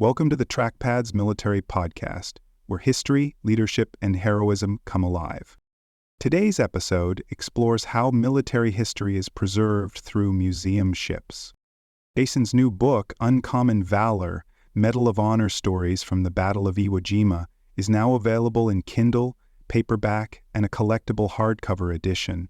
Welcome to the Trackpads Military Podcast, where history, leadership, and heroism come alive. Today's episode explores how military history is preserved through museum ships. Jason's new book, Uncommon Valor, Medal of Honor Stories from the Battle of Iwo Jima, is now available in Kindle, paperback, and a collectible hardcover edition.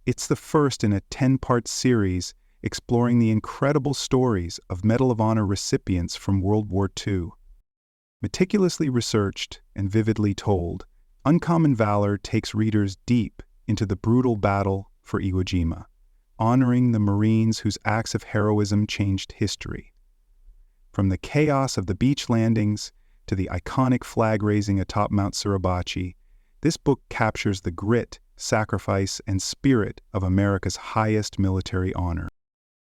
It's the first in a 10-part series exploring the incredible stories of Medal of Honor recipients from World War II. Meticulously researched and vividly told, Uncommon Valor takes readers deep into the brutal battle for Iwo Jima, honoring the Marines whose acts of heroism changed history. From the chaos of the beach landings to the iconic flag raising atop Mount Suribachi, this book captures the grit, sacrifice, and spirit of America's highest military honor.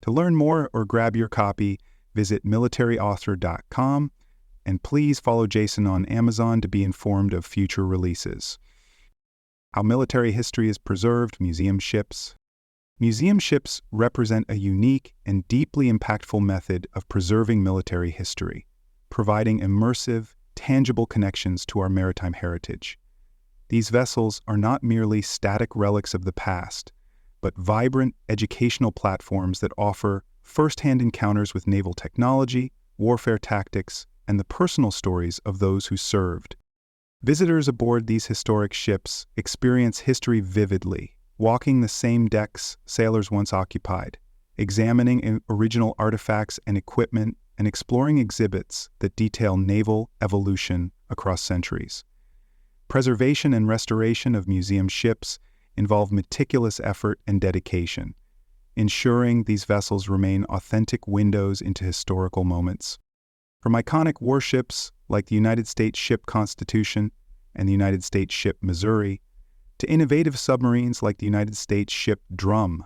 To learn more or grab your copy, visit militaryauthor.com, and please follow Jason on Amazon to be informed of future releases. How military history is preserved, museum ships. Museum ships represent a unique and deeply impactful method of preserving military history, providing immersive, tangible connections to our maritime heritage. These vessels are not merely static relics of the past, but vibrant educational platforms that offer first-hand encounters with naval technology, warfare tactics, and the personal stories of those who served. Visitors aboard these historic ships experience history vividly, walking the same decks sailors once occupied, examining original artifacts and equipment, and exploring exhibits that detail naval evolution across centuries. Preservation and restoration of museum ships involve meticulous effort and dedication, ensuring these vessels remain authentic windows into historical moments. From iconic warships like the United States ship Constitution and the United States ship Missouri, to innovative submarines like the United States ship Drum,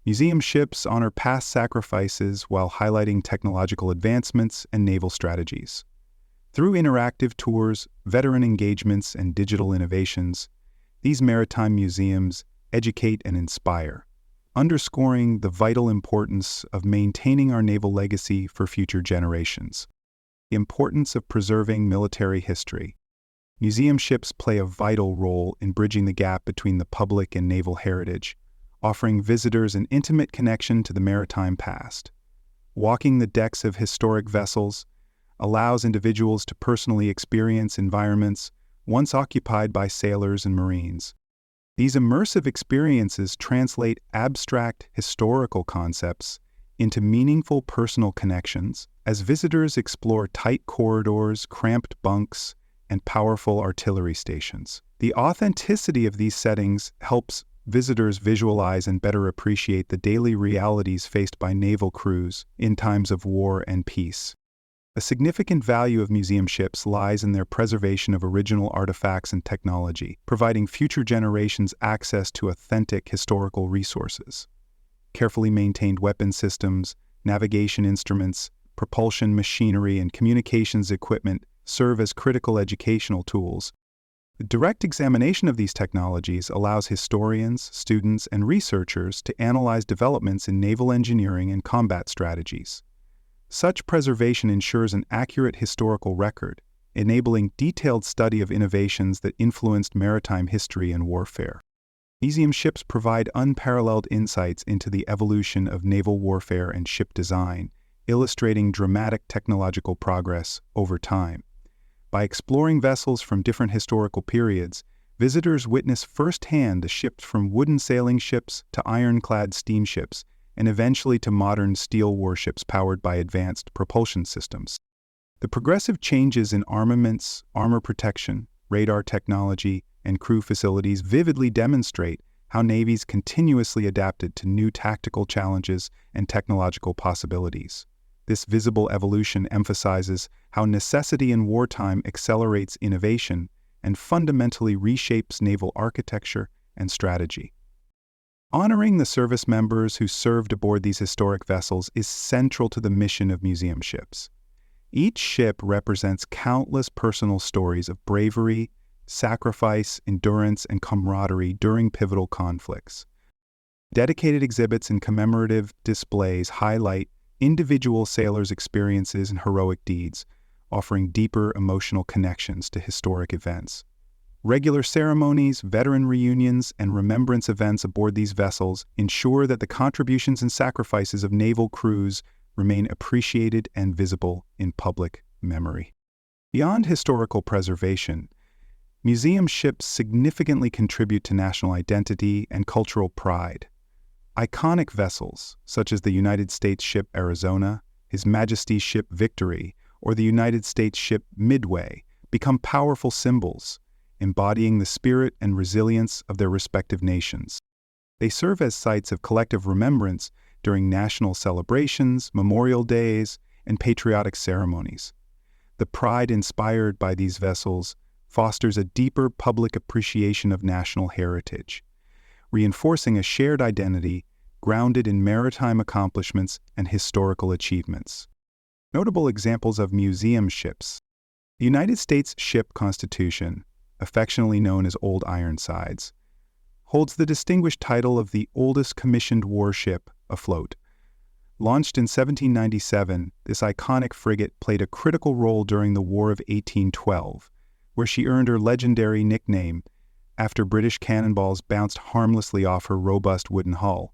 museum ships honor past sacrifices while highlighting technological advancements and naval strategies. Through interactive tours, veteran engagements, and digital innovations, these maritime museums educate and inspire, underscoring the vital importance of maintaining our naval legacy for future generations. The importance of preserving military history. Museum ships play a vital role in bridging the gap between the public and naval heritage, offering visitors an intimate connection to the maritime past. Walking the decks of historic vessels allows individuals to personally experience environments once occupied by sailors and Marines. These immersive experiences translate abstract historical concepts into meaningful personal connections as visitors explore tight corridors, cramped bunks, and powerful artillery stations. The authenticity of these settings helps visitors visualize and better appreciate the daily realities faced by naval crews in times of war and peace. A significant value of museum ships lies in their preservation of original artifacts and technology, providing future generations access to authentic historical resources. Carefully maintained weapon systems, navigation instruments, propulsion machinery, and communications equipment serve as critical educational tools. The direct examination of these technologies allows historians, students, and researchers to analyze developments in naval engineering and combat strategies. Such preservation ensures an accurate historical record, enabling detailed study of innovations that influenced maritime history and warfare. Museum ships provide unparalleled insights into the evolution of naval warfare and ship design, illustrating dramatic technological progress over time. By exploring vessels from different historical periods, visitors witness firsthand the shift from wooden sailing ships to ironclad steamships, and eventually to modern steel warships powered by advanced propulsion systems. The progressive changes in armaments, armor protection, radar technology, and crew facilities vividly demonstrate how navies continuously adapted to new tactical challenges and technological possibilities. This visible evolution emphasizes how necessity in wartime accelerates innovation and fundamentally reshapes naval architecture and strategy. Honoring the service members who served aboard these historic vessels is central to the mission of museum ships. Each ship represents countless personal stories of bravery, sacrifice, endurance, and camaraderie during pivotal conflicts. Dedicated exhibits and commemorative displays highlight individual sailors' experiences and heroic deeds, offering deeper emotional connections to historic events. Regular ceremonies, veteran reunions, and remembrance events aboard these vessels ensure that the contributions and sacrifices of naval crews remain appreciated and visible in public memory. Beyond historical preservation, museum ships significantly contribute to national identity and cultural pride. Iconic vessels, such as the United States ship Arizona, His Majesty's ship Victory, or the United States ship Midway, become powerful symbols, embodying the spirit and resilience of their respective nations. They serve as sites of collective remembrance during national celebrations, memorial days, and patriotic ceremonies. The pride inspired by these vessels fosters a deeper public appreciation of national heritage, reinforcing a shared identity grounded in maritime accomplishments and historical achievements. Notable examples of museum ships. The United States ship Constitution, affectionately known as Old Ironsides, holds the distinguished title of the oldest commissioned warship afloat. Launched in 1797, this iconic frigate played a critical role during the War of 1812, where she earned her legendary nickname after British cannonballs bounced harmlessly off her robust wooden hull.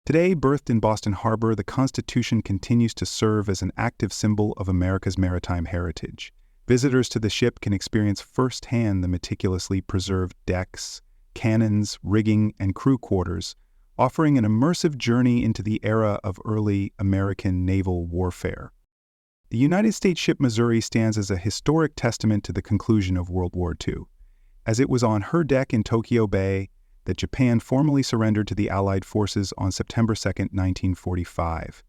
Today, berthed in Boston Harbor, the Constitution continues to serve as an active symbol of America's maritime heritage. Visitors to the ship can experience firsthand the meticulously preserved decks, cannons, rigging, and crew quarters, offering an immersive journey into the era of early American naval warfare. The United States ship Missouri stands as a historic testament to the conclusion of World War II, as it was on her deck in Tokyo Bay that Japan formally surrendered to the Allied forces on September 2, 1945.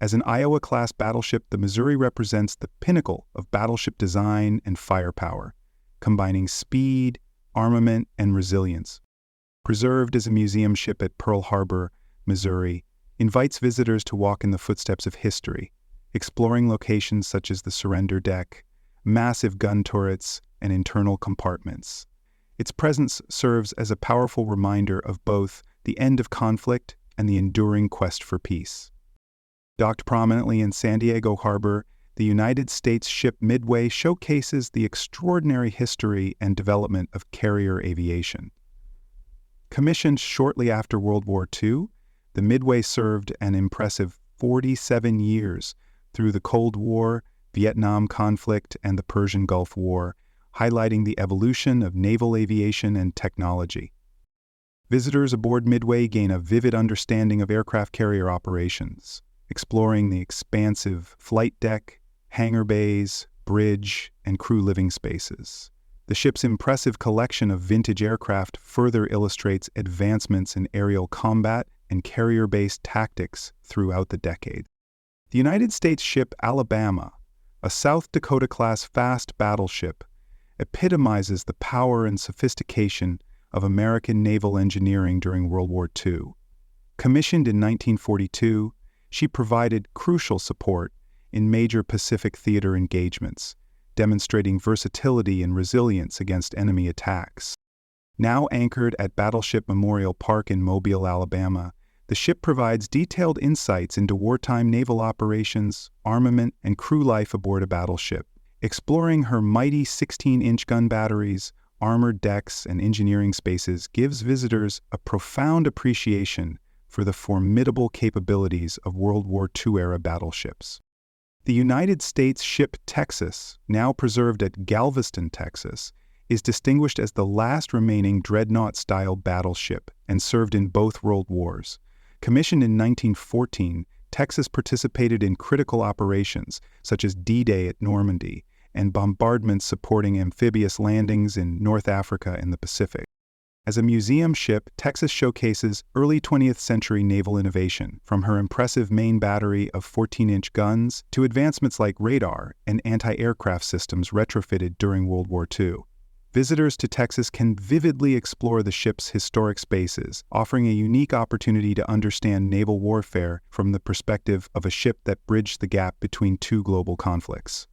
As an Iowa-class battleship, the Missouri represents the pinnacle of battleship design and firepower, combining speed, armament, and resilience. Preserved as a museum ship at Pearl Harbor, Missouri, invites visitors to walk in the footsteps of history, exploring locations such as the surrender deck, massive gun turrets, and internal compartments. Its presence serves as a powerful reminder of both the end of conflict and the enduring quest for peace. Docked prominently in San Diego Harbor, the United States ship Midway showcases the extraordinary history and development of carrier aviation. Commissioned shortly after World War II, the Midway served an impressive 47 years through the Cold War, Vietnam conflict, and the Persian Gulf War, highlighting the evolution of naval aviation and technology. Visitors aboard Midway gain a vivid understanding of aircraft carrier operations, exploring the expansive flight deck, hangar bays, bridge, and crew living spaces. The ship's impressive collection of vintage aircraft further illustrates advancements in aerial combat and carrier-based tactics throughout the decade. The United States ship Alabama, a South Dakota-class fast battleship, epitomizes the power and sophistication of American naval engineering during World War II. Commissioned in 1942, she provided crucial support in major Pacific theater engagements, demonstrating versatility and resilience against enemy attacks. Now anchored at Battleship Memorial Park in Mobile, Alabama, the ship provides detailed insights into wartime naval operations, armament, and crew life aboard a battleship. Exploring her mighty 16-inch gun batteries, armored decks, and engineering spaces gives visitors a profound appreciation for the formidable capabilities of World War II-era battleships. The United States ship Texas, now preserved at Galveston, Texas, is distinguished as the last remaining dreadnought-style battleship and served in both World Wars. Commissioned in 1914, Texas participated in critical operations such as D-Day at Normandy and bombardments supporting amphibious landings in North Africa and the Pacific. As a museum ship, Texas showcases early 20th century naval innovation, from her impressive main battery of 14-inch guns to advancements like radar and anti-aircraft systems retrofitted during World War II. Visitors to Texas can vividly explore the ship's historic spaces, offering a unique opportunity to understand naval warfare from the perspective of a ship that bridged the gap between two global conflicts.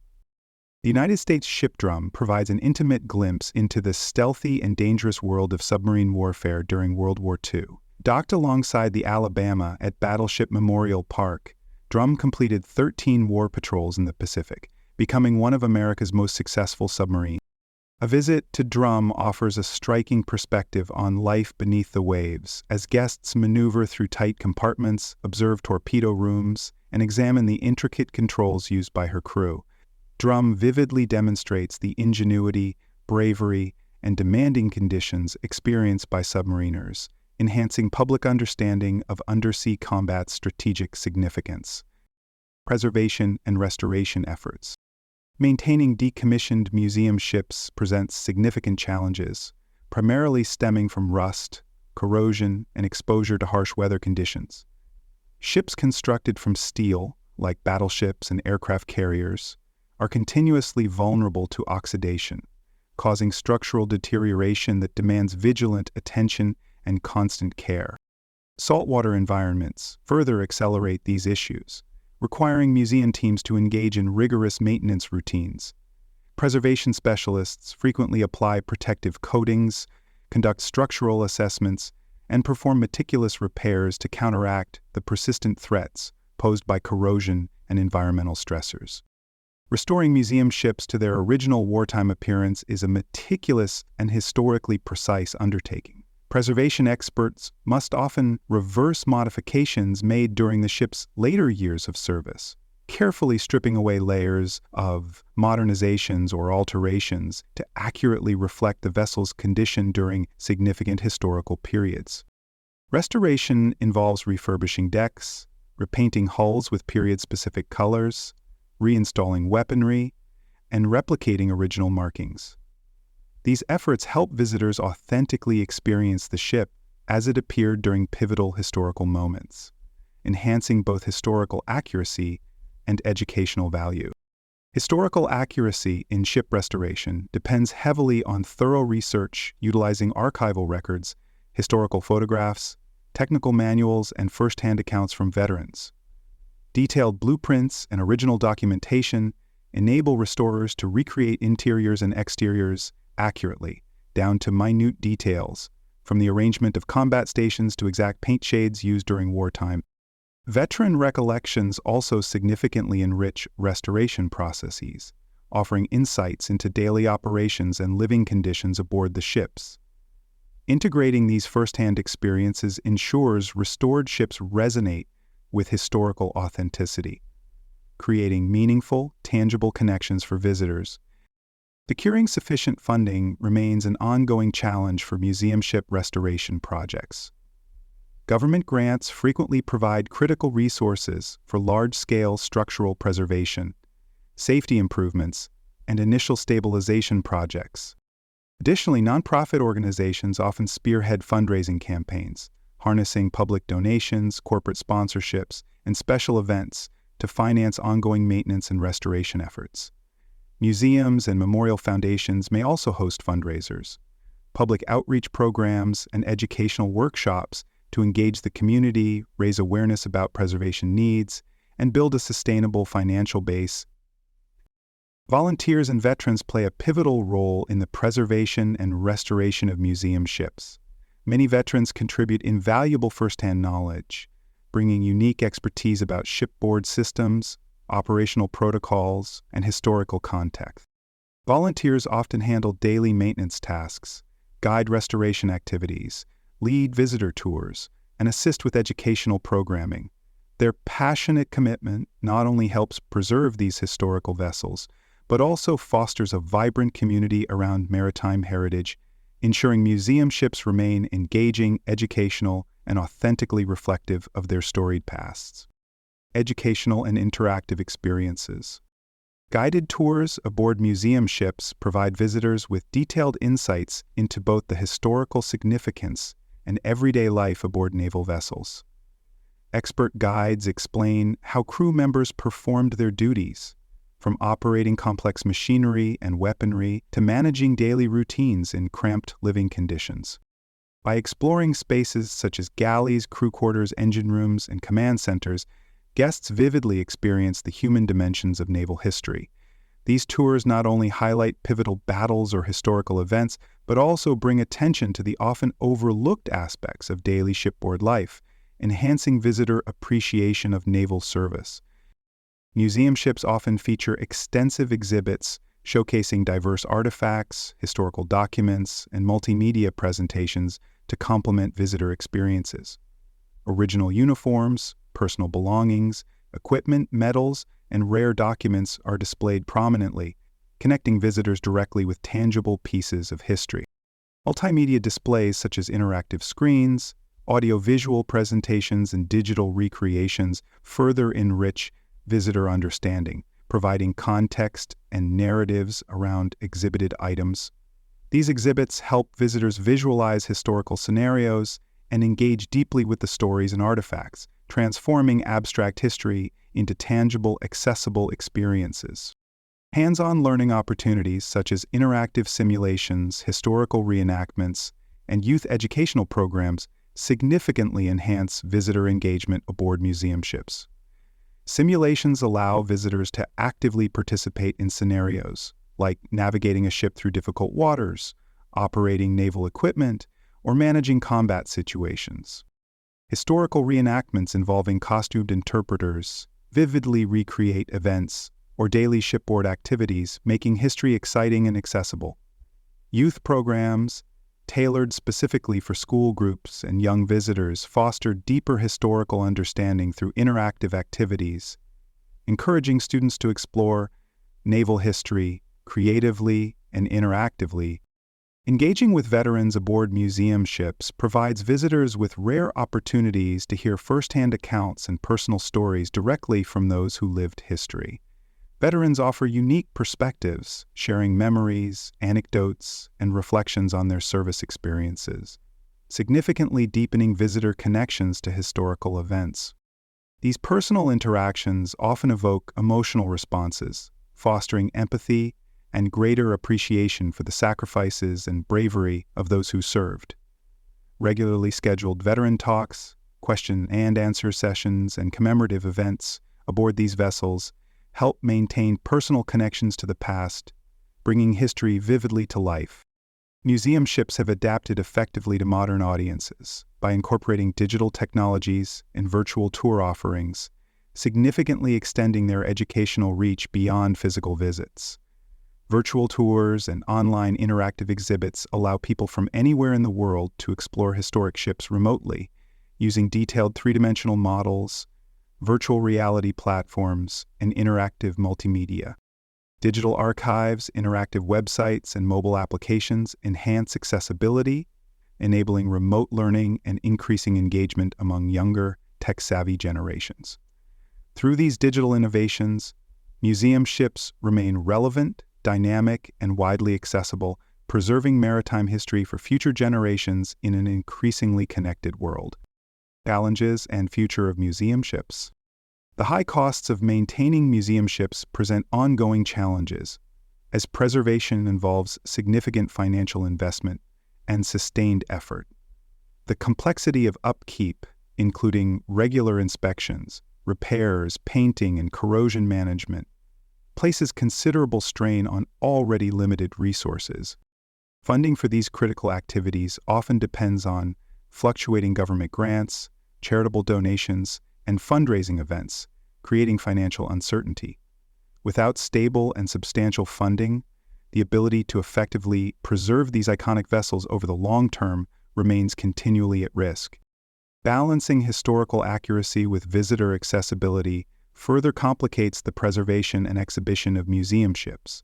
The United States ship Drum provides an intimate glimpse into the stealthy and dangerous world of submarine warfare during World War II. Docked alongside the Alabama at Battleship Memorial Park, Drum completed 13 war patrols in the Pacific, becoming one of America's most successful submarines. A visit to Drum offers a striking perspective on life beneath the waves, as guests maneuver through tight compartments, observe torpedo rooms, and examine the intricate controls used by her crew. Drum vividly demonstrates the ingenuity, bravery, and demanding conditions experienced by submariners, enhancing public understanding of undersea combat's strategic significance. Preservation and restoration efforts. Maintaining decommissioned museum ships presents significant challenges, primarily stemming from rust, corrosion, and exposure to harsh weather conditions. Ships constructed from steel, like battleships and aircraft carriers, are continuously vulnerable to oxidation, causing structural deterioration that demands vigilant attention and constant care. Saltwater environments further accelerate these issues, requiring museum teams to engage in rigorous maintenance routines. Preservation specialists frequently apply protective coatings, conduct structural assessments, and perform meticulous repairs to counteract the persistent threats posed by corrosion and environmental stressors. Restoring museum ships to their original wartime appearance is a meticulous and historically precise undertaking. Preservation experts must often reverse modifications made during the ship's later years of service, carefully stripping away layers of modernizations or alterations to accurately reflect the vessel's condition during significant historical periods. Restoration involves refurbishing decks, repainting hulls with period-specific colors, reinstalling weaponry, and replicating original markings. These efforts help visitors authentically experience the ship as it appeared during pivotal historical moments, enhancing both historical accuracy and educational value. Historical accuracy in ship restoration depends heavily on thorough research utilizing archival records, historical photographs, technical manuals, and first-hand accounts from veterans. Detailed blueprints and original documentation enable restorers to recreate interiors and exteriors accurately, down to minute details, from the arrangement of combat stations to exact paint shades used during wartime. Veteran recollections also significantly enrich restoration processes, offering insights into daily operations and living conditions aboard the ships. Integrating these first-hand experiences ensures restored ships resonate with historical authenticity, creating meaningful, tangible connections for visitors. Securing sufficient funding remains an ongoing challenge for museum ship restoration projects. Government grants frequently provide critical resources for large-scale structural preservation, safety improvements, and initial stabilization projects. Additionally, nonprofit organizations often spearhead fundraising campaigns, harnessing public donations, corporate sponsorships, and special events to finance ongoing maintenance and restoration efforts. Museums and memorial foundations may also host fundraisers, public outreach programs, and educational workshops to engage the community, raise awareness about preservation needs, and build a sustainable financial base. Volunteers and veterans play a pivotal role in the preservation and restoration of museum ships. Many veterans contribute invaluable first-hand knowledge, bringing unique expertise about shipboard systems, operational protocols, and historical context. Volunteers often handle daily maintenance tasks, guide restoration activities, lead visitor tours, and assist with educational programming. Their passionate commitment not only helps preserve these historical vessels, but also fosters a vibrant community around maritime heritage, ensuring museum ships remain engaging, educational, and authentically reflective of their storied pasts. Educational and interactive experiences. Guided tours aboard museum ships provide visitors with detailed insights into both the historical significance and everyday life aboard naval vessels. Expert guides explain how crew members performed their duties, from operating complex machinery and weaponry to managing daily routines in cramped living conditions. By exploring spaces such as galleys, crew quarters, engine rooms, and command centers, guests vividly experience the human dimensions of naval history. These tours not only highlight pivotal battles or historical events, but also bring attention to the often overlooked aspects of daily shipboard life, enhancing visitor appreciation of naval service. Museum ships often feature extensive exhibits showcasing diverse artifacts, historical documents, and multimedia presentations to complement visitor experiences. Original uniforms, personal belongings, equipment, medals, and rare documents are displayed prominently, connecting visitors directly with tangible pieces of history. Multimedia displays such as interactive screens, audio-visual presentations, and digital recreations further enrich visitor understanding, providing context and narratives around exhibited items. These exhibits help visitors visualize historical scenarios and engage deeply with the stories and artifacts, transforming abstract history into tangible, accessible experiences. Hands-on learning opportunities such as interactive simulations, historical reenactments, and youth educational programs significantly enhance visitor engagement aboard museum ships. Simulations allow visitors to actively participate in scenarios like navigating a ship through difficult waters, operating naval equipment, or managing combat situations. Historical reenactments involving costumed interpreters vividly recreate events or daily shipboard activities, making history exciting and accessible. Youth programs, tailored specifically for school groups and young visitors, foster deeper historical understanding through interactive activities, encouraging students to explore naval history creatively and interactively. Engaging with veterans aboard museum ships provides visitors with rare opportunities to hear firsthand accounts and personal stories directly from those who lived history. Veterans offer unique perspectives, sharing memories, anecdotes, and reflections on their service experiences, significantly deepening visitor connections to historical events. These personal interactions often evoke emotional responses, fostering empathy and greater appreciation for the sacrifices and bravery of those who served. Regularly scheduled veteran talks, question and answer sessions, and commemorative events aboard these vessels help maintain personal connections to the past, bringing history vividly to life. Museum ships have adapted effectively to modern audiences by incorporating digital technologies and virtual tour offerings, significantly extending their educational reach beyond physical visits. Virtual tours and online interactive exhibits allow people from anywhere in the world to explore historic ships remotely, using detailed three-dimensional models, virtual reality platforms, and interactive multimedia. Digital archives, interactive websites, and mobile applications enhance accessibility, enabling remote learning and increasing engagement among younger, tech-savvy generations. Through these digital innovations, museum ships remain relevant, dynamic, and widely accessible, preserving maritime history for future generations in an increasingly connected world. Challenges and future of museum ships. The high costs of maintaining museum ships present ongoing challenges, as preservation involves significant financial investment and sustained effort. The complexity of upkeep, including regular inspections, repairs, painting, and corrosion management, places considerable strain on already limited resources. Funding for these critical activities often depends on fluctuating government grants, charitable donations, and fundraising events, creating financial uncertainty. Without stable and substantial funding, the ability to effectively preserve these iconic vessels over the long term remains continually at risk. Balancing historical accuracy with visitor accessibility further complicates the preservation and exhibition of museum ships.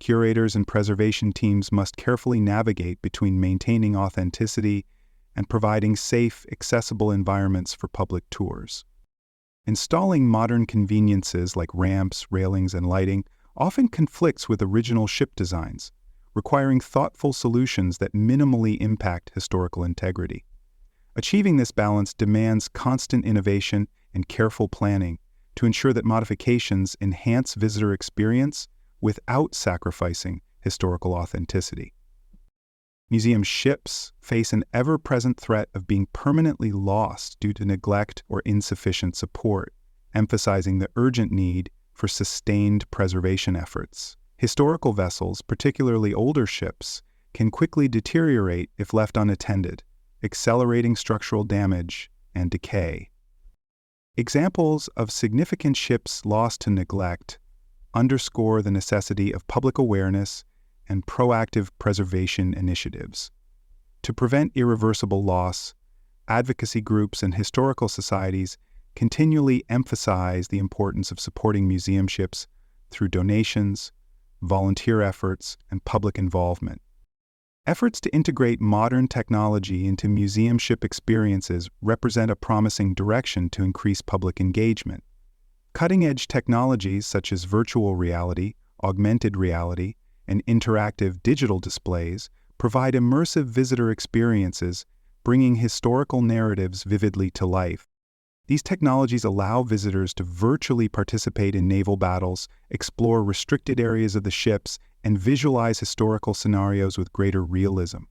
Curators and preservation teams must carefully navigate between maintaining authenticity and providing safe, accessible environments for public tours. Installing modern conveniences like ramps, railings, and lighting often conflicts with original ship designs, requiring thoughtful solutions that minimally impact historical integrity. Achieving this balance demands constant innovation and careful planning to ensure that modifications enhance visitor experience without sacrificing historical authenticity. Museum ships face an ever-present threat of being permanently lost due to neglect or insufficient support, emphasizing the urgent need for sustained preservation efforts. Historical vessels, particularly older ships, can quickly deteriorate if left unattended, accelerating structural damage and decay. Examples of significant ships lost to neglect underscore the necessity of public awareness and proactive preservation initiatives. To prevent irreversible loss, advocacy groups and historical societies continually emphasize the importance of supporting museum ships through donations, volunteer efforts, and public involvement. Efforts to integrate modern technology into museum ship experiences represent a promising direction to increase public engagement. Cutting-edge technologies such as virtual reality, augmented reality, and interactive digital displays provide immersive visitor experiences, bringing historical narratives vividly to life. These technologies allow visitors to virtually participate in naval battles, explore restricted areas of the ships, and visualize historical scenarios with greater realism.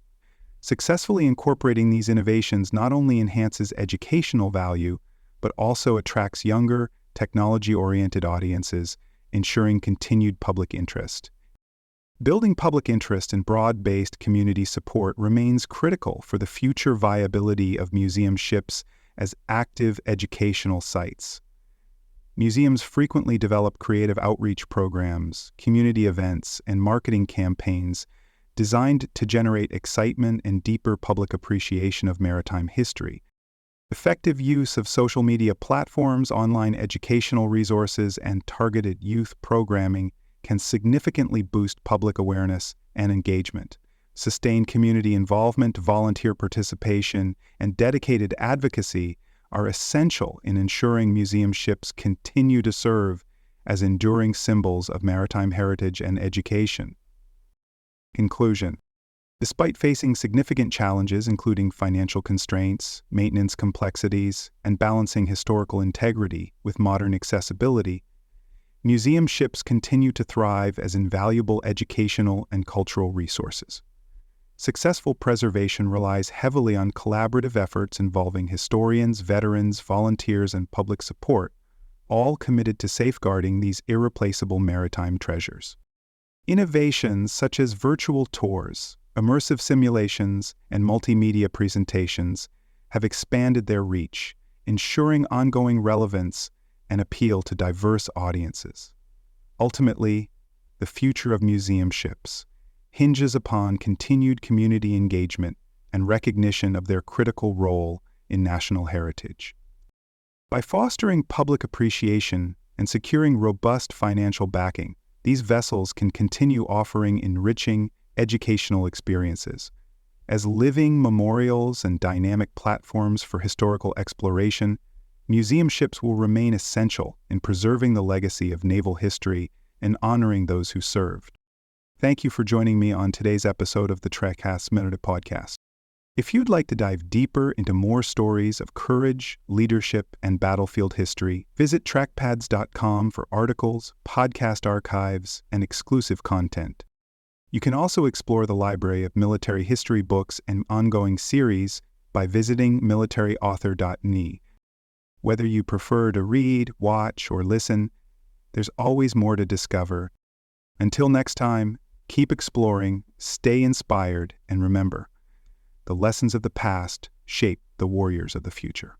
Successfully incorporating these innovations not only enhances educational value, but also attracts younger, technology-oriented audiences, ensuring continued public interest. Building public interest and broad-based community support remains critical for the future viability of museum ships as active educational sites. Museums frequently develop creative outreach programs, community events, and marketing campaigns designed to generate excitement and deeper public appreciation of maritime history. Effective use of social media platforms, online educational resources, and targeted youth programming can significantly boost public awareness and engagement. Sustained community involvement, volunteer participation, and dedicated advocacy are essential in ensuring museum ships continue to serve as enduring symbols of maritime heritage and education. Conclusion. Despite facing significant challenges including financial constraints, maintenance complexities, and balancing historical integrity with modern accessibility, museum ships continue to thrive as invaluable educational and cultural resources. Successful preservation relies heavily on collaborative efforts involving historians, veterans, volunteers, and public support, all committed to safeguarding these irreplaceable maritime treasures. Innovations such as virtual tours, immersive simulations, and multimedia presentations have expanded their reach, ensuring ongoing relevance and appeal to diverse audiences. Ultimately, the future of museum ships hinges upon continued community engagement and recognition of their critical role in national heritage. By fostering public appreciation and securing robust financial backing, these vessels can continue offering enriching educational experiences. As living memorials and dynamic platforms for historical exploration, museum ships will remain essential in preserving the legacy of naval history and honoring those who served. Thank you for joining me on today's episode of the TrekCast Minute Podcast. If you'd like to dive deeper into more stories of courage, leadership, and battlefield history, visit trackpads.com for articles, podcast archives, and exclusive content. You can also explore the library of military history books and ongoing series by visiting militaryauthor.me. Whether you prefer to read, watch, or listen, there's always more to discover. Until next time, keep exploring, stay inspired, and remember, the lessons of the past shape the warriors of the future.